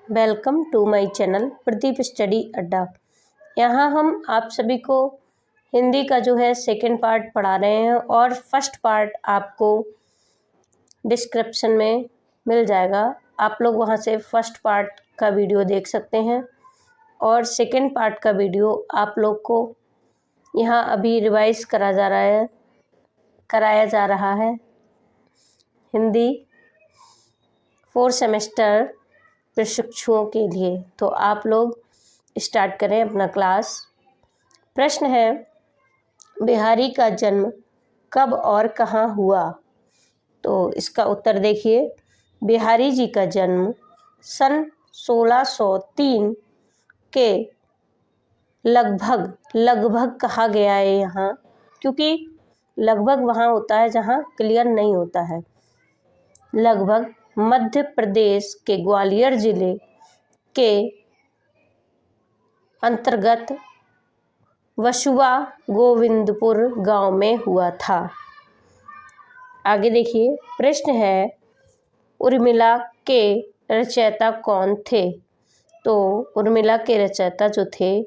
Welcome to my channel Pradeep study Adda. यहाँ हम आप सभी को हिंदी का जो है सेकंड पार्ट पढ़ा रहे हैं और फर्स्ट पार्ट आपको डिस्क्रिप्शन में मिल जाएगा। आप लोग वहाँ से फर्स्ट पार्ट का वीडियो देख सकते हैं और सेकंड पार्ट का वीडियो आप लोग को यहाँ अभी रिवाइज कराया जा रहा है हिंदी 4 सेमेस्टर प्रशिक्षुओं के लिए। तो आप लोग स्टार्ट करें अपना क्लास। प्रश्न है, बिहारी का जन्म कब और कहाँ हुआ? तो इसका उत्तर देखिए, बिहारी जी का जन्म सन 1603 के लगभग कहा गया है यहाँ, क्योंकि लगभग वहाँ होता है जहाँ क्लियर नहीं होता है। लगभग मध्य प्रदेश के ग्वालियर जिले के अंतर्गत वसुआ गोविंदपुर गांव में हुआ था। आगे देखिए, प्रश्न है, उर्मिला के रचयिता कौन थे? तो उर्मिला के रचयिता जो थे,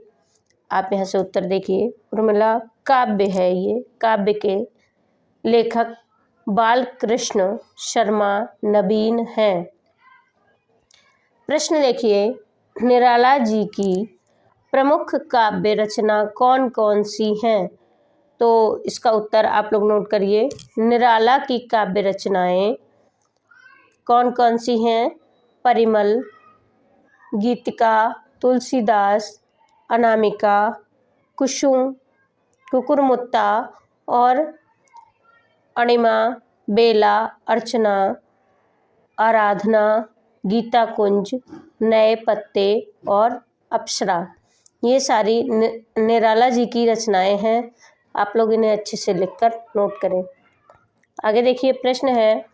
आप यहाँ से उत्तर देखिए। उर्मिला काव्य है, ये काव्य के लेखक बालकृष्ण शर्मा नवीन हैं। प्रश्न देखिए, निराला जी की प्रमुख काव्य रचना कौन कौन सी हैं? तो इसका उत्तर आप लोग नोट करिए। निराला की काव्य रचनाएं कौन कौन सी हैं? परिमल, गीतिका, तुलसीदास, अनामिका, कुसुम, कुकुरमुत्ता और अणिमा, बेला, अर्चना, आराधना, गीता कुंज, नए पत्ते और अप्सरा। ये सारी निराला जी की रचनाएं हैं। आप लोग इन्हें अच्छे से लिखकर नोट करें। आगे देखिए, प्रश्न है,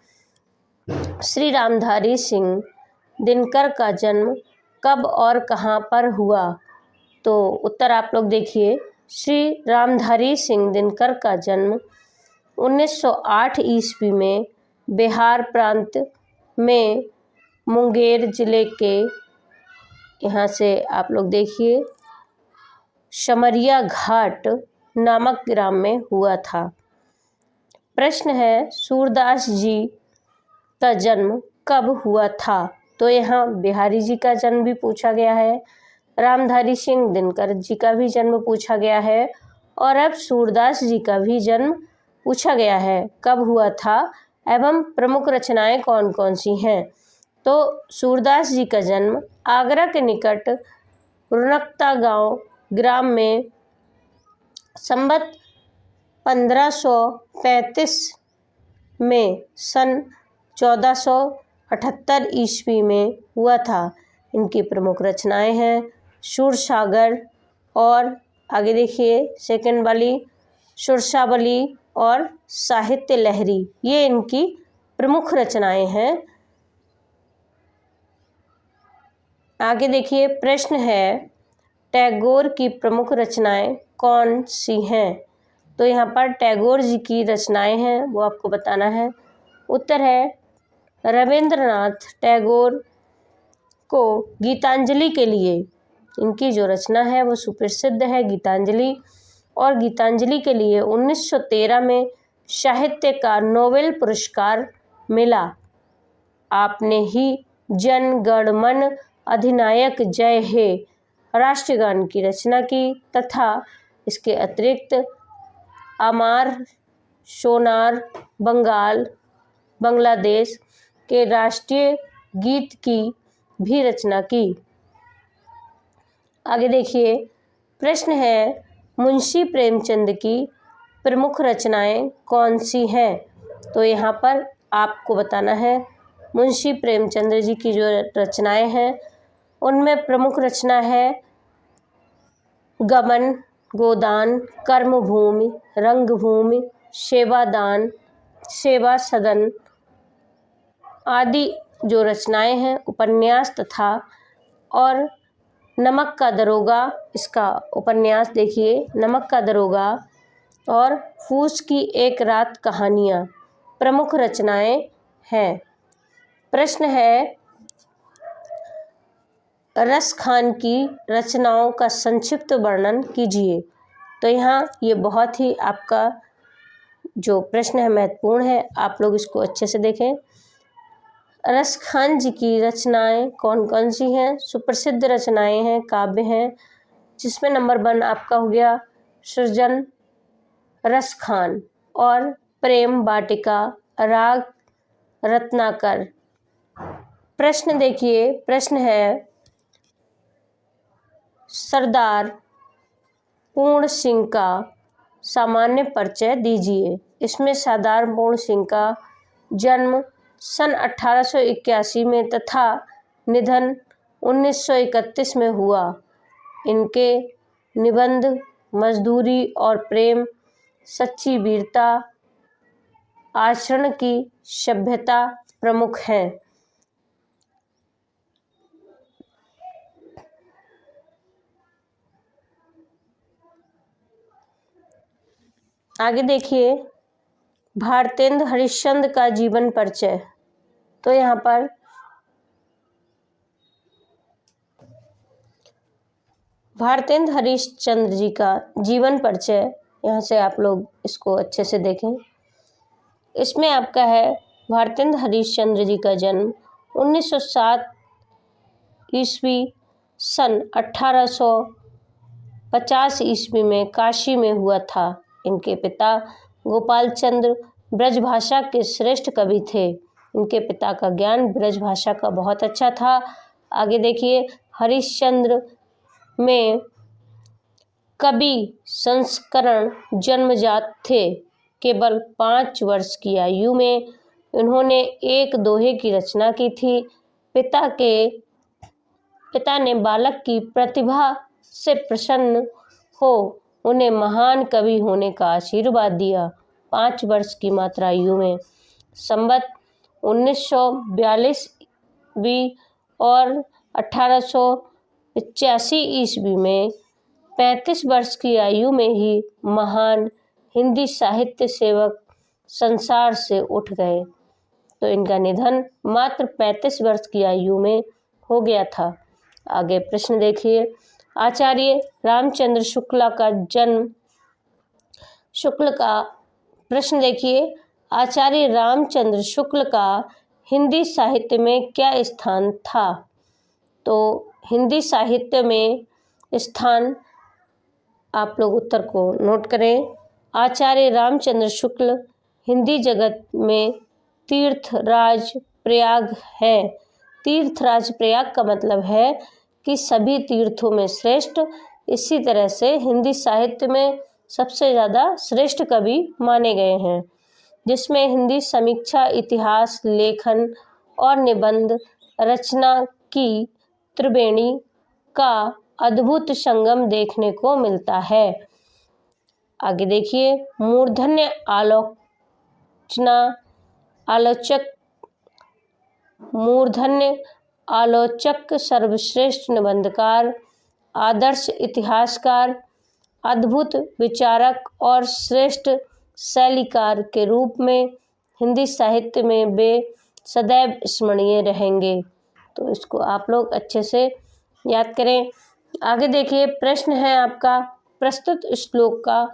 श्री रामधारी सिंह दिनकर का जन्म कब और कहाँ पर हुआ? तो उत्तर आप लोग देखिए, श्री रामधारी सिंह दिनकर का जन्म 1908 ईस्वी में बिहार प्रांत में मुंगेर जिले के, यहाँ से आप लोग देखिए, शमरिया घाट नामक ग्राम में हुआ था। प्रश्न है, सूरदास जी का जन्म कब हुआ था? तो यहाँ बिहारी जी का जन्म भी पूछा गया है, रामधारी सिंह दिनकर जी का भी जन्म पूछा गया है और अब सूरदास जी का भी जन्म पूछा गया है। कब हुआ था एवं प्रमुख रचनाएं कौन कौन सी हैं? तो सूरदास जी का जन्म आगरा के निकट रुनकता गांव ग्राम में संवत 1535 में सन 1478 ईस्वी में हुआ था। इनकी प्रमुख रचनाएं हैं शूरसागर और आगे देखिए सेकंड वाली सुरसावली और साहित्य लहरी। ये इनकी प्रमुख रचनाएं हैं। आगे देखिए, प्रश्न है, टैगोर की प्रमुख रचनाएं कौन सी हैं? तो यहाँ पर टैगोर जी की रचनाएं हैं, वो आपको बताना है। उत्तर है, रविंद्रनाथ टैगोर को गीतांजलि के लिए, इनकी जो रचना है वो सुप्रसिद्ध है गीतांजलि, और गीतांजलि के लिए 1913 में साहित्य का नोबेल पुरस्कार मिला। आपने ही जन गण मन अधिनायक जय हे राष्ट्रगान की रचना की तथा इसके अतिरिक्त अमार सोनार बांग्लादेश के राष्ट्रीय गीत की भी रचना की। आगे देखिए, प्रश्न है, मुंशी प्रेमचंद की प्रमुख रचनाएं कौन सी हैं? तो यहाँ पर आपको बताना है, मुंशी प्रेमचंद जी की जो रचनाएं हैं उनमें प्रमुख रचना है गमन, गोदान, कर्मभूमि, रंगभूमि, सेवादान, सेवा सदन आदि जो रचनाएं हैं, उपन्यास तथा और नमक का दरोगा, इसका उपन्यास देखिए, नमक का दरोगा और फूस की एक रात कहानियाँ प्रमुख रचनाएं हैं। प्रश्न है, रस खान की रचनाओं का संक्षिप्त वर्णन कीजिए। तो यहाँ ये बहुत ही आपका जो प्रश्न है महत्वपूर्ण है, आप लोग इसको अच्छे से देखें। रस खान जी की रचनाएं कौन कौन सी हैं? सुप्रसिद्ध रचनाएं हैं, काव्य हैं, जिसमें नंबर 1 आपका हो गया सृजन रस खान और प्रेम वाटिका, राग रत्नाकर। प्रश्न देखिए, प्रश्न है सरदार पूर्ण सिंह का सामान्य परिचय दीजिए। इसमें सरदार पूर्ण सिंह का जन्म सन 1881 में तथा निधन 1931 में हुआ। इनके निबंध मजदूरी और प्रेम, सच्ची वीरता, आचरण की सभ्यता प्रमुख हैं। आगे देखिए, भारतेंद्र हरिश्चंद्र का जीवन परिचय। तो यहाँ पर भारतेंद्र हरिश्चंद्र जी का जीवन परिचय, यहाँ से आप लोग इसको अच्छे से देखें। इसमें आपका है भारतेंद्र हरिश्चंद्र जी का जन्म 1907 ईस्वी सन 1850 ईस्वी में काशी में हुआ था। इनके पिता गोपाल चंद्र ब्रजभाषा के श्रेष्ठ कवि थे। इनके पिता का ज्ञान ब्रजभाषा का बहुत अच्छा था। आगे देखिए, हरिश्चंद्र में कवि संस्करण जन्मजात थे। केवल 5 वर्ष की आयु में उन्होंने एक दोहे की रचना की थी। पिता ने बालक की प्रतिभा से प्रसन्न हो उन्हें महान कवि होने का आशीर्वाद दिया। 5 वर्ष की मात्र आयु में संवत 1942 और 1885 ईस्वी में 35 वर्ष की आयु में ही महान हिंदी साहित्य सेवक संसार से उठ गए। तो इनका निधन मात्र 35 वर्ष की आयु में हो गया था। आगे प्रश्न देखिए, आचार्य रामचंद्र शुक्ला का जन्म। शुक्ल का प्रश्न देखिए, आचार्य रामचंद्र शुक्ल का हिंदी साहित्य में क्या स्थान था? तो हिंदी साहित्य में स्थान, आप लोग उत्तर को नोट करें। आचार्य रामचंद्र शुक्ल हिंदी जगत में तीर्थराज प्रयाग है। तीर्थराज प्रयाग का मतलब है कि सभी तीर्थों में श्रेष्ठ। इसी तरह से हिंदी साहित्य में सबसे ज़्यादा श्रेष्ठ कवि माने गए हैं, जिसमें हिंदी समीक्षा, इतिहास, लेखन और निबंध रचना की त्रिवेणी का अद्भुत संगम देखने को मिलता है। आगे देखिए, मूर्धन्य आलोचक, सर्वश्रेष्ठ निबंधकार, आदर्श इतिहासकार, अद्भुत विचारक और श्रेष्ठ शैलीकार के रूप में हिंदी साहित्य में वे सदैव स्मरणीय रहेंगे। तो इसको आप लोग अच्छे से याद करें। आगे देखिए, प्रश्न है आपका, प्रस्तुत श्लोक का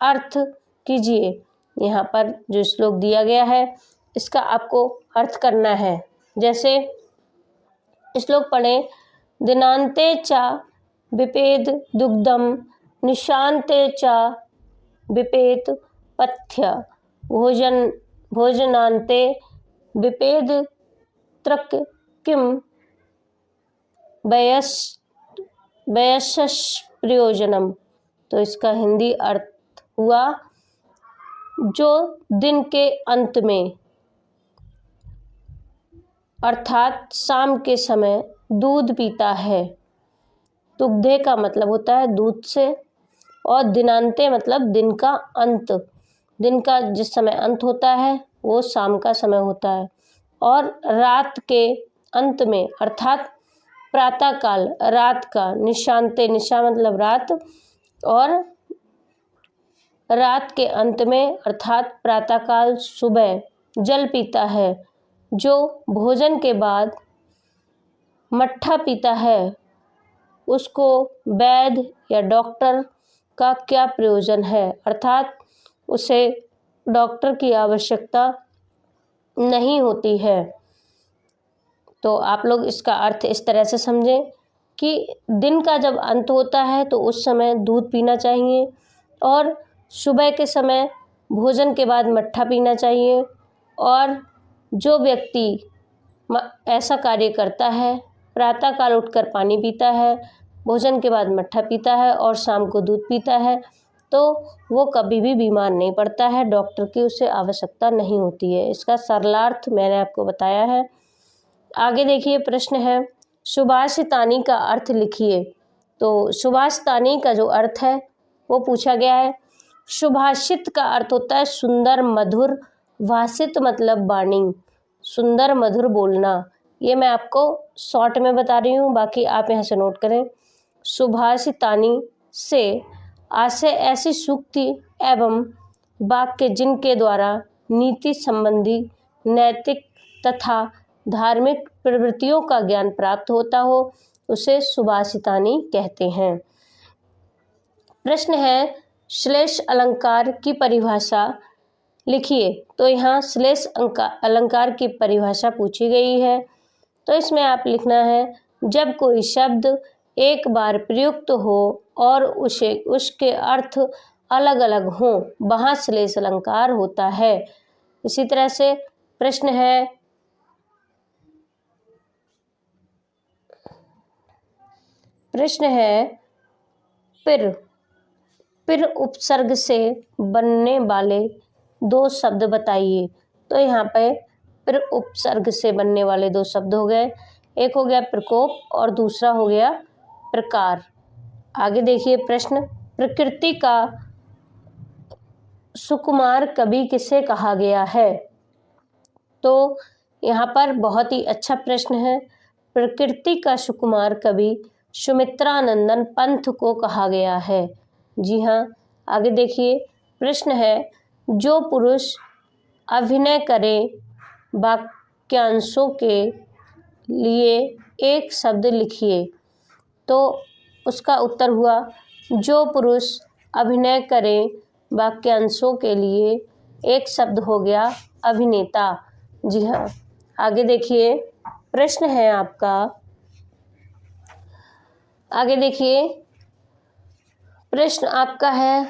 अर्थ कीजिए। यहाँ पर जो श्लोक दिया गया है इसका आपको अर्थ करना है। जैसे श्लोक पढ़ें, दिनांते च विपेद दुग्धम, निशांते च विपेद पथ्य, भोजनांते विपेद त्रक किम वयस्स प्रयोजनम। तो इसका हिंदी अर्थ हुआ, जो दिन के अंत में अर्थात शाम के समय दूध पीता है। दुग्धे का मतलब होता है दूध से, और दिनांते मतलब दिन का अंत। दिन का जिस समय अंत होता है वो शाम का समय होता है। और रात के अंत में अर्थात प्रातः काल, रात का, निशांते, निशा मतलब रात, और रात के अंत में अर्थात प्रातः काल, सुबह जल पीता है, जो भोजन के बाद मट्ठा पीता है उसको वैद्य या डॉक्टर का क्या प्रयोजन है, अर्थात उसे डॉक्टर की आवश्यकता नहीं होती है। तो आप लोग इसका अर्थ इस तरह से समझें कि दिन का जब अंत होता है तो उस समय दूध पीना चाहिए और सुबह के समय भोजन के बाद मट्ठा पीना चाहिए। और जो व्यक्ति ऐसा कार्य करता है, प्रातःकाल उठकर पानी पीता है, भोजन के बाद मट्ठा पीता है और शाम को दूध पीता है, तो वो कभी भी बीमार नहीं पड़ता है, डॉक्टर की उसे आवश्यकता नहीं होती है। इसका सरलार्थ मैंने आपको बताया है। आगे देखिए, प्रश्न है सुभाषितानी का अर्थ लिखिए। तो सुभाषितानी का जो अर्थ है वो पूछा गया है। सुभाषित का अर्थ होता है सुंदर मधुर, भाषित मतलब वाणी, सुंदर मधुर बोलना। ये मैं आपको शॉर्ट में बता रही हूँ, बाकी आप यहाँ से नोट करें। सुभाषितानी से आशय ऐसी सूक्ति एवं वाक्य जिनके द्वारा नीति संबंधी नैतिक तथा धार्मिक प्रवृत्तियों का ज्ञान प्राप्त होता हो, उसे सुभाषितानी कहते हैं। प्रश्न है श्लेष अलंकार की परिभाषा लिखिए। तो यहाँ श्लेष अलंकार की परिभाषा पूछी गई है। तो इसमें आप लिखना है जब कोई शब्द एक बार प्रयुक्त हो और उसके अर्थ अलग अलग हों, वहाँ श्लेष अलंकार होता है। इसी तरह से प्रश्न है पिर उपसर्ग से बनने वाले दो शब्द बताइए। तो यहाँ पे पिर उपसर्ग से बनने वाले दो शब्द हो गए, एक हो गया प्रकोप और दूसरा हो गया प्रकार। आगे देखिए प्रश्न, प्रकृति का सुकुमार कवि किसे कहा गया है। तो यहाँ पर बहुत ही अच्छा प्रश्न है। प्रकृति का सुकुमार कवि सुमित्रानंदन पंत को कहा गया है। जी हाँ। आगे देखिए प्रश्न है जो पुरुष अभिनय करे वाक्यांशों के लिए एक शब्द लिखिए। तो उसका उत्तर हुआ जो पुरुष अभिनय करे वाक्यांशों के लिए एक शब्द हो गया अभिनेता। जी हाँ। आगे देखिए प्रश्न है आपका, आगे देखिए प्रश्न आपका है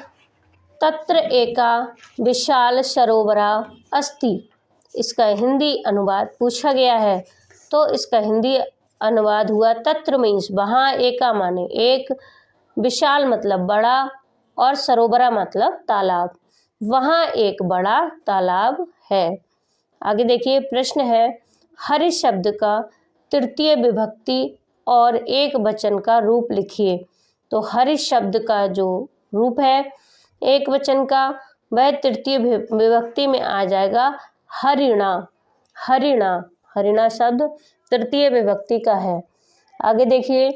तत्र एका विशाल सरोवरा अस्ति। इसका हिंदी अनुवाद पूछा गया है। तो इसका हिंदी अनुवाद हुआ तत्र मीन्स वहाँ, एका माने एक, विशाल मतलब बड़ा और सरोवरा मतलब तालाब। वहाँ एक बड़ा तालाब है। आगे देखिए प्रश्न है हरि शब्द का तृतीय विभक्ति और एक वचन का रूप लिखिए। तो हरि शब्द का जो रूप है एक वचन का, वह तृतीय विभक्ति में आ जाएगा हरिणा। हरिणा, हरिणा शब्द तृतीय विभक्ति का है। आगे देखिए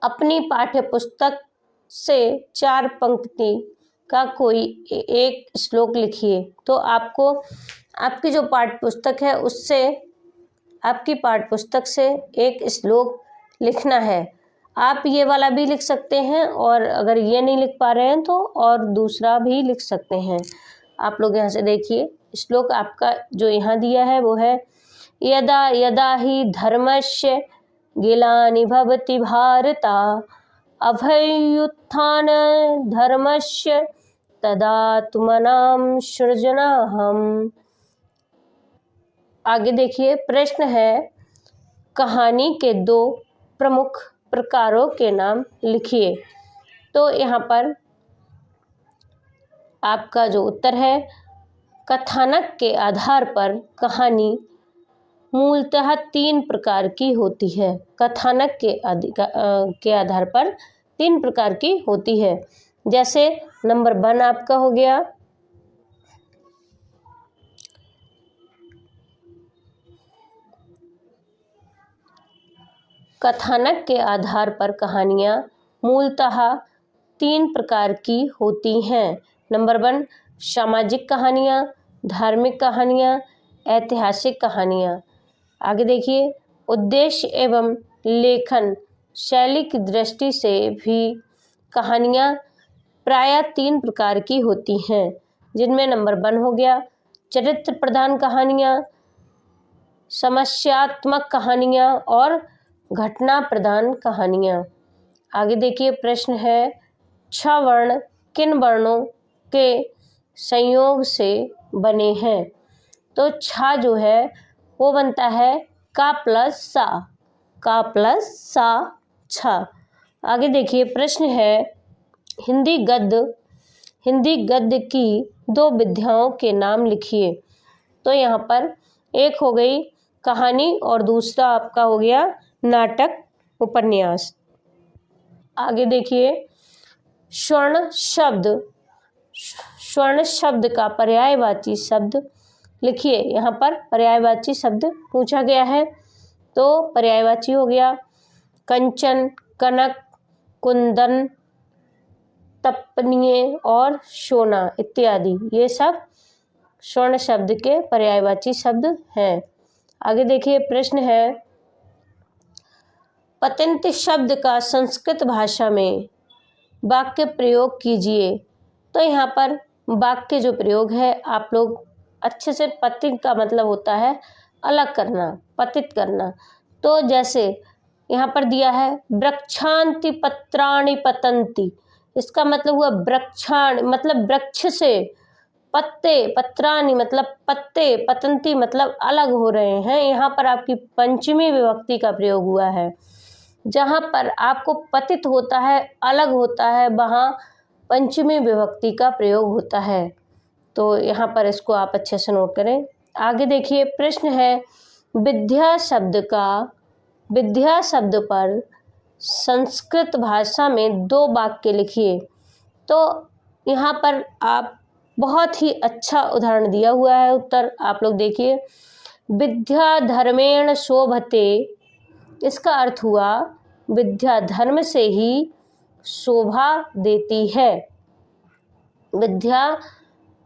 अपनी पाठ्य पुस्तक से 4 पंक्ति का कोई एक श्लोक लिखिए। तो आपको आपकी जो पाठ्य पुस्तक है उससे, आपकी पाठ्य पुस्तक से एक श्लोक लिखना है। आप ये वाला भी लिख सकते हैं और अगर ये नहीं लिख पा रहे हैं तो और दूसरा भी लिख सकते हैं। आप लोग यहाँ से देखिए श्लोक आपका जो यहाँ दिया है वो है यदा यदा ही धर्मस्य गिलानि भवति भारता अभयुत्थान धर्मस्य तदात्मनां सृजनाहम्। आगे देखिए प्रश्न है कहानी के 2 प्रमुख प्रकारों के नाम लिखिए। तो यहाँ पर आपका जो उत्तर है कथानक के आधार पर कहानी मूलतः 3 प्रकार की होती है। कथानक के आधार पर 3 प्रकार की होती है। जैसे नंबर 1 आपका हो गया कथानक के आधार पर कहानियाँ मूलतः 3 प्रकार की होती हैं। नंबर 1 सामाजिक कहानियाँ, धार्मिक कहानियाँ, ऐतिहासिक कहानियाँ। आगे देखिए उद्देश्य एवं लेखन शैली की दृष्टि से भी कहानियाँ प्रायः 3 प्रकार की होती हैं, जिनमें नंबर 1 हो गया चरित्र प्रधान कहानियाँ, समस्यात्मक कहानियाँ और घटना प्रधान कहानियाँ। आगे देखिए प्रश्न है 6 वर्ण किन वर्णों के संयोग से बने हैं? तो छा जो है वो बनता है का प्लस सा छा। आगे देखिए प्रश्न है हिंदी गद्य की 2 विधाओं के नाम लिखिए। तो यहाँ पर एक हो गई कहानी और दूसरा आपका हो गया नाटक उपन्यास। आगे देखिए स्वर्ण शब्द का पर्यायवाची शब्द लिखिए। यहाँ पर पर्यायवाची शब्द पूछा गया है, तो पर्यायवाची हो गया कंचन, कनक, कुंदन, तपनीय और सोना इत्यादि। ये सब स्वर्ण शब्द के पर्यायवाची शब्द हैं। आगे देखिए प्रश्न है पतंत शब्द का संस्कृत भाषा में वाक्य प्रयोग कीजिए। तो यहाँ पर वाक्य जो प्रयोग है आप लोग अच्छे से, पतित का मतलब होता है अलग करना, पतित करना। तो जैसे यहाँ पर दिया है वृक्षांति पत्राणि पतंती, इसका मतलब हुआ वृक्षाण मतलब वृक्ष से, पत्ते, पत्राणि मतलब पत्ते, पतंती मतलब अलग हो रहे हैं। यहाँ पर आपकी पंचमी विभक्ति का प्रयोग हुआ है। जहाँ पर आपको पतित होता है, अलग होता है, वहाँ पंचमी विभक्ति का प्रयोग होता है। तो यहाँ पर इसको आप अच्छे से नोट करें। आगे देखिए प्रश्न है विद्या शब्द पर संस्कृत भाषा में 2 वाक्य लिखिए। तो यहाँ पर आप बहुत ही अच्छा उदाहरण दिया हुआ है। उत्तर आप लोग देखिए विद्या धर्मेण शोभते, इसका अर्थ हुआ विद्या धर्म से ही शोभा देती है। विद्या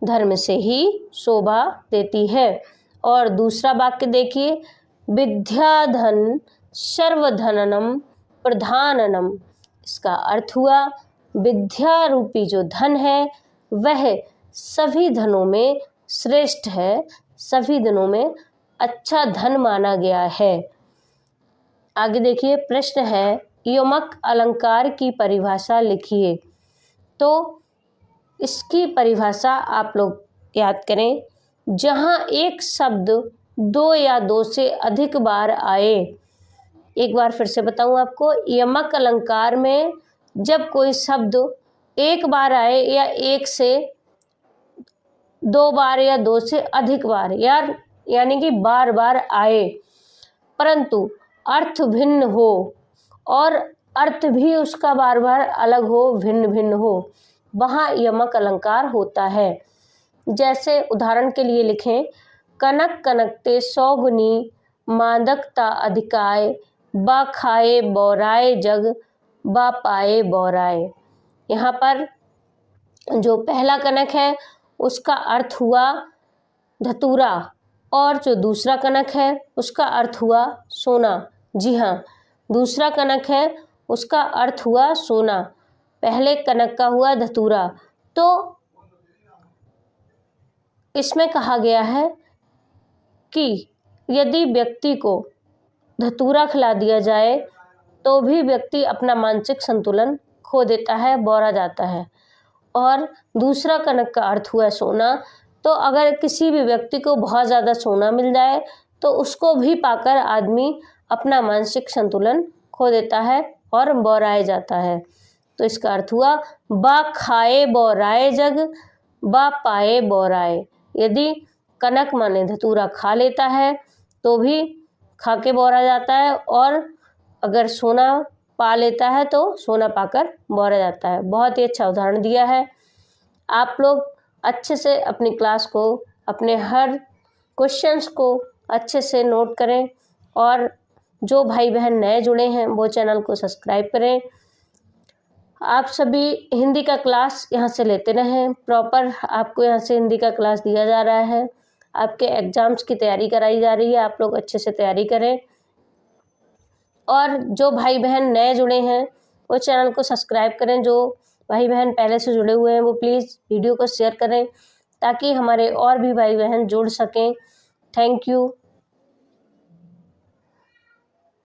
धर्म से ही शोभा देती है। और दूसरा वाक्य देखिए विद्या धन सर्वधननम प्रधाननम, इसका अर्थ हुआ विद्या रूपी जो धन है वह सभी धनों में श्रेष्ठ है, सभी धनों में अच्छा धन माना गया है। आगे देखिए प्रश्न है यमक अलंकार की परिभाषा लिखिए। तो इसकी परिभाषा आप लोग याद करें, जहाँ एक शब्द 2 या 2 से अधिक बार आए। एक बार फिर से बताऊं आपको, यमक अलंकार में जब कोई शब्द एक बार आए या 1 से 2 बार या 2 से अधिक बार यानी कि बार बार आए, परंतु अर्थ भिन्न हो और अर्थ भी उसका बार बार अलग हो, भिन्न भिन्न हो, वहाँ यमक अलंकार होता है। जैसे उदाहरण के लिए लिखें कनक कनकते 100 गुनी मादकता अधिकाय, बा खाए बौराए जग, बा पाए बौराए। यहाँ पर जो पहला कनक है उसका अर्थ हुआ धतूरा और जो दूसरा कनक है उसका अर्थ हुआ सोना। जी हाँ, दूसरा कनक है उसका अर्थ हुआ सोना, पहले कनक का हुआ धतूरा। तो इसमें कहा गया है कि यदि व्यक्ति को धतूरा खिला दिया जाए तो भी व्यक्ति अपना मानसिक संतुलन खो देता है, बौरा जाता है। और दूसरा कनक का अर्थ हुआ सोना, तो अगर किसी भी व्यक्ति को बहुत ज़्यादा सोना मिल जाए तो उसको भी पाकर आदमी अपना मानसिक संतुलन खो देता है और बौराए जाता है। तो इसका अर्थ हुआ बा खाए बौराए जग, बा पाए बौराए। यदि कनक माने धतूरा खा लेता है तो भी खा के बौरा जाता है, और अगर सोना पा लेता है तो सोना पाकर बौरा जाता है। बहुत ही अच्छा उदाहरण दिया है। आप लोग अच्छे से अपनी क्लास को, अपने हर क्वेश्चंस को अच्छे से नोट करें, और जो भाई बहन नए जुड़े हैं वो चैनल को सब्सक्राइब करें। आप सभी हिंदी का क्लास यहाँ से लेते रहें, प्रॉपर आपको यहाँ से हिंदी का क्लास दिया जा रहा है। आपके एग्ज़ाम्स की तैयारी कराई जा रही है, आप लोग अच्छे से तैयारी करें। और जो भाई बहन नए जुड़े हैं वो चैनल को सब्सक्राइब करें। जो भाई बहन पहले से जुड़े हुए हैं वो प्लीज़ वीडियो को शेयर करें ताकि हमारे और भी भाई बहन जुड़ सकें। Thank you.